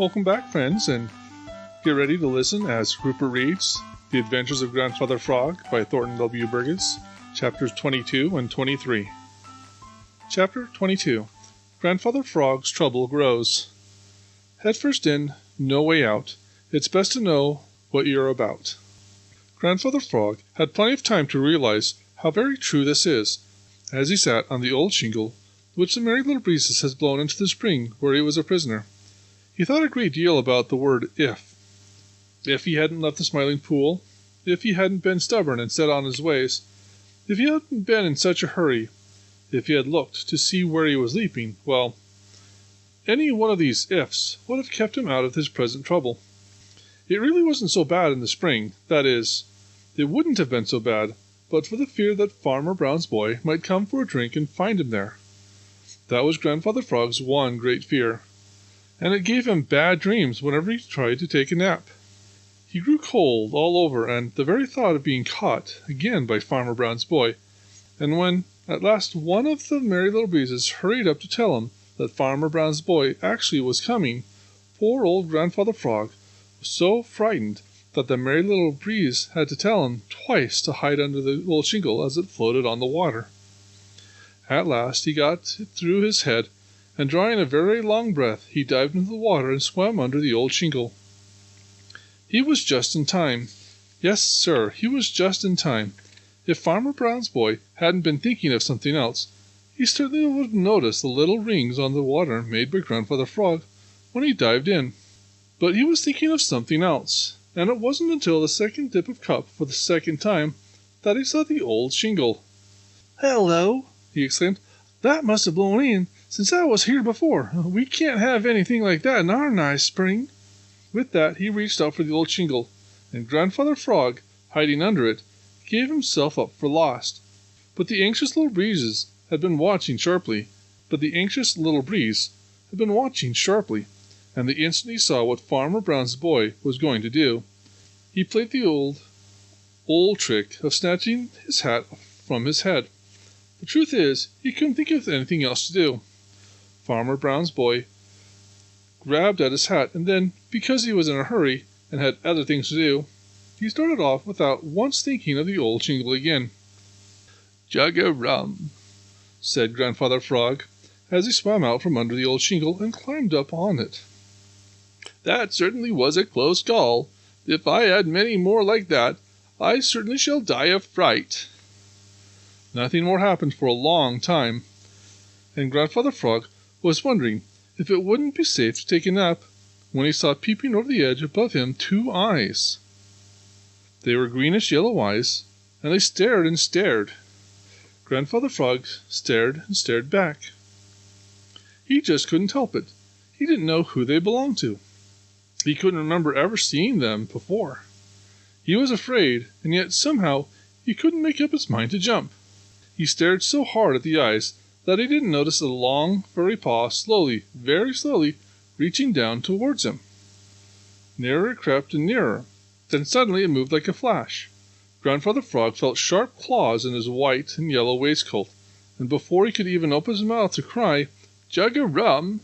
Welcome back, friends, and get ready to listen as Rupert reads The Adventures of Grandfather Frog by Thornton W Burgess, chapters 22 and 23. Chapter 22. Grandfather Frog's Trouble Grows. Head first in, no way out. It's best to know what you're about. Grandfather Frog had plenty of time to realize how very true this is, as he sat on the old shingle which the Merry Little Breezes had blown into the spring where he was a prisoner. He thought a great deal about the word if. If he hadn't left the Smiling Pool, if he hadn't been stubborn and set on his ways, if he hadn't been in such a hurry, if he had looked to see where he was leaping, well, any one of these ifs would have kept him out of his present trouble. It really wasn't so bad in the spring, that is, it wouldn't have been so bad but for the fear that Farmer Brown's boy might come for a drink and find him there. That was Grandfather Frog's one great fear, and it gave him bad dreams whenever he tried to take a nap. He grew cold all over at the very thought of being caught again by Farmer Brown's boy, and when at last one of the Merry Little Breezes hurried up to tell him that Farmer Brown's boy actually was coming, poor old Grandfather Frog was so frightened that the Merry Little Breeze had to tell him twice to hide under the old shingle as it floated on the water. At last he got it through his head, and drawing a very long breath, he dived into the water and swam under the old shingle. He was just in time. Yes, sir, he was just in time. If Farmer Brown's boy hadn't been thinking of something else, he certainly would have noticed the little rings on the water made by Grandfather Frog when he dived in. But he was thinking of something else, and it wasn't until the second dip of cup for the second time that he saw the old shingle. "Hello!" he exclaimed. "That must have blown in, since I was here before. We can't have anything like that in our nice spring." With that he reached out for the old shingle, and Grandfather Frog, hiding under it, gave himself up for lost. But the anxious little breeze had been watching sharply, and the instant he saw what Farmer Brown's boy was going to do, he played the old trick of snatching his hat from his head. The truth is, he couldn't think of anything else to do. Farmer Brown's boy grabbed at his hat, and then, because he was in a hurry and had other things to do, he started off without once thinking of the old shingle again. "Jug-a-rum," said Grandfather Frog, as he swam out from under the old shingle and climbed up on it. "That certainly was a close call. If I had many more like that, I certainly shall die of fright." Nothing more happened for a long time, and Grandfather Frog was wondering if it wouldn't be safe to take a nap when he saw peeping over the edge above him 2 eyes. They were greenish-yellow eyes, and they stared and stared. Grandfather Frog stared and stared back. He just couldn't help it. He didn't know who they belonged to. He couldn't remember ever seeing them before. He was afraid, and yet somehow he couldn't make up his mind to jump. He stared so hard at the eyes that he didn't notice a long, furry paw slowly, very slowly, reaching down towards him. Nearer it crept and nearer. Then suddenly it moved like a flash. Grandfather Frog felt sharp claws in his white and yellow waistcoat, and before he could even open his mouth to cry, "Jug-a-rum!"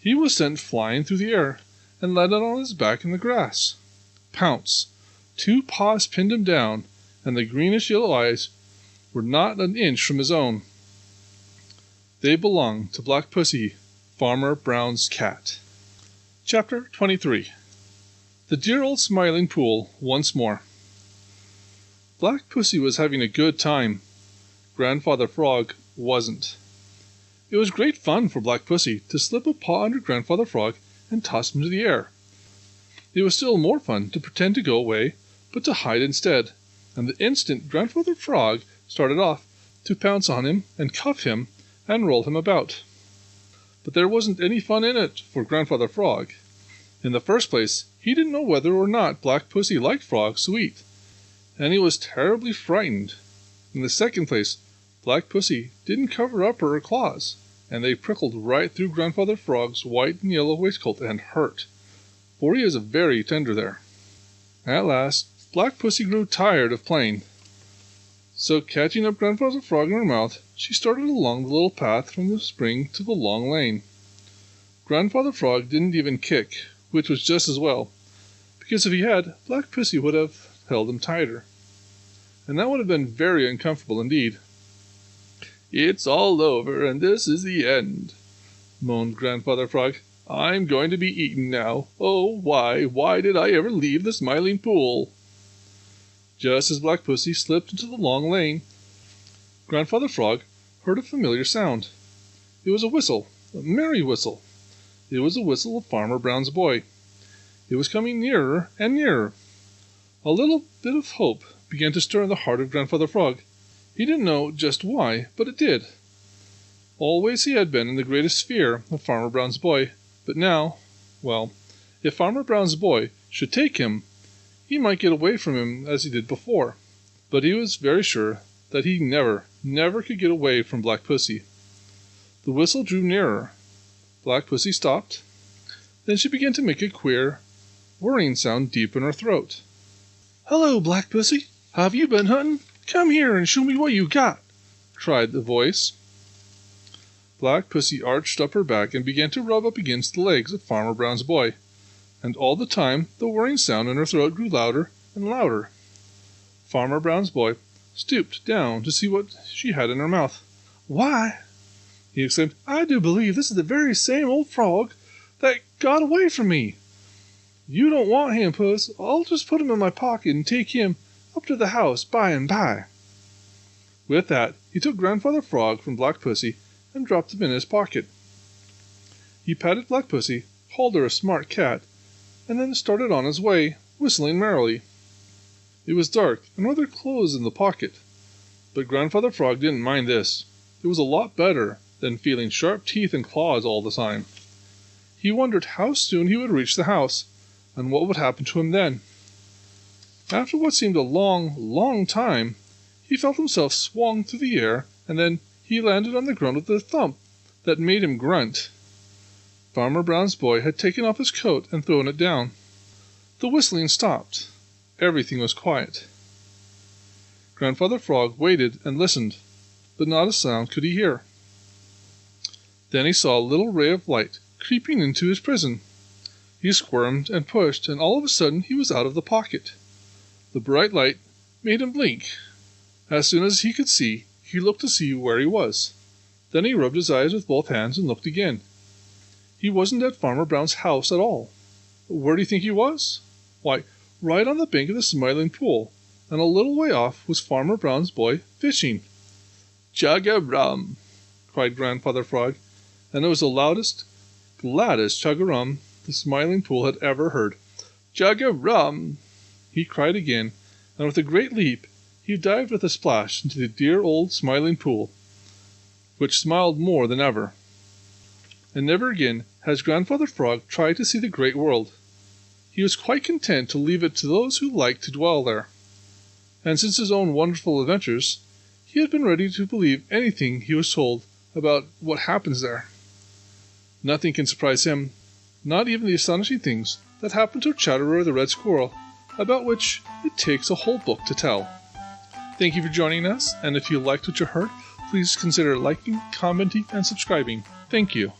he was sent flying through the air and landed on his back in the grass. Pounce! 2 paws pinned him down, and the greenish-yellow eyes were not an inch from his own. They belonged to Black Pussy, Farmer Brown's cat. Chapter 23. The Dear Old Smiling Pool Once More. Black Pussy was having a good time. Grandfather Frog wasn't. It was great fun for Black Pussy to slip a paw under Grandfather Frog and toss him into the air. It was still more fun to pretend to go away, but to hide instead, and the instant Grandfather Frog started off, to pounce on him and cuff him and roll him about. But there wasn't any fun in it for Grandfather Frog. In the first place, he didn't know whether or not Black Pussy liked frogs to eat, and he was terribly frightened. In the second place, Black Pussy didn't cover up her claws, and they prickled right through Grandfather Frog's white and yellow waistcoat and hurt, for he is very tender there. At last, Black Pussy grew tired of playing. So catching up Grandfather Frog in her mouth, she started along the little path from the spring to the long lane. Grandfather Frog didn't even kick which was just as well, because if he had, Black Pussy would have held him tighter, and that would have been very uncomfortable indeed. "It's all over, and this is the end," moaned Grandfather Frog. "I'm going to be eaten now. Oh, why did I ever leave the Smiling Pool?" Just as Black Pussy slipped into the long lane, Grandfather Frog heard a familiar sound. It was a whistle, a merry whistle. It was the whistle of Farmer Brown's boy. It was coming nearer and nearer. A little bit of hope began to stir in the heart of Grandfather Frog. He didn't know just why, but it did. Always he had been in the greatest fear of Farmer Brown's boy, but now, well, if Farmer Brown's boy should take him, he might get away from him as he did before. But he was very sure that he never could get away from Black Pussy. The whistle drew nearer. Black Pussy stopped. Then she began to make a queer, whirring sound deep in her throat. "Hello, Black Pussy! Have you been hunting? Come here and show me what you got!" cried the voice. Black Pussy arched up her back and began to rub up against the legs of Farmer Brown's boy, and all the time the whirring sound in her throat grew louder and louder. Farmer Brown's boy stooped down to see what she had in her mouth. "Why," he exclaimed, "I do believe this is the very same old frog that got away from me. You don't want him, Puss. I'll just put him in my pocket and take him up to the house by and by." With that, he took Grandfather Frog from Black Pussy and dropped him in his pocket. He patted Black Pussy, called her a smart cat, and then started on his way, whistling merrily. It was dark and rather close in the pocket, but Grandfather Frog didn't mind this. It was a lot better than feeling sharp teeth and claws all the time. He wondered how soon he would reach the house, and what would happen to him then. After what seemed a long, long time, he felt himself swung through the air, and then he landed on the ground with a thump that made him grunt. Farmer Brown's boy had taken off his coat and thrown it down. The whistling stopped. Everything was quiet. Grandfather Frog waited and listened, but not a sound could he hear. Then he saw a little ray of light creeping into his prison. He squirmed and pushed, and all of a sudden he was out of the pocket. The bright light made him blink. As soon as he could see, he looked to see where he was. Then he rubbed his eyes with both hands and looked again. He wasn't at Farmer Brown's house at all. Where do you think he was? Why, right on the bank of the Smiling Pool, and a little way off was Farmer Brown's boy fishing. "Chug-a-rum!" cried Grandfather Frog, and it was the loudest, gladdest chug-a-rum the Smiling Pool had ever heard. "Chug-a-rum!" he cried again, and with a great leap he dived with a splash into the dear old Smiling Pool, which smiled more than ever. And never again has Grandfather Frog tried to see the Great World. He was quite content to leave it to those who liked to dwell there. And since his own wonderful adventures, he had been ready to believe anything he was told about what happens there. Nothing can surprise him, not even the astonishing things that happen to Chatterer the Red Squirrel, about which it takes a whole book to tell. Thank you for joining us, and if you liked what you heard, please consider liking, commenting, and subscribing. Thank you.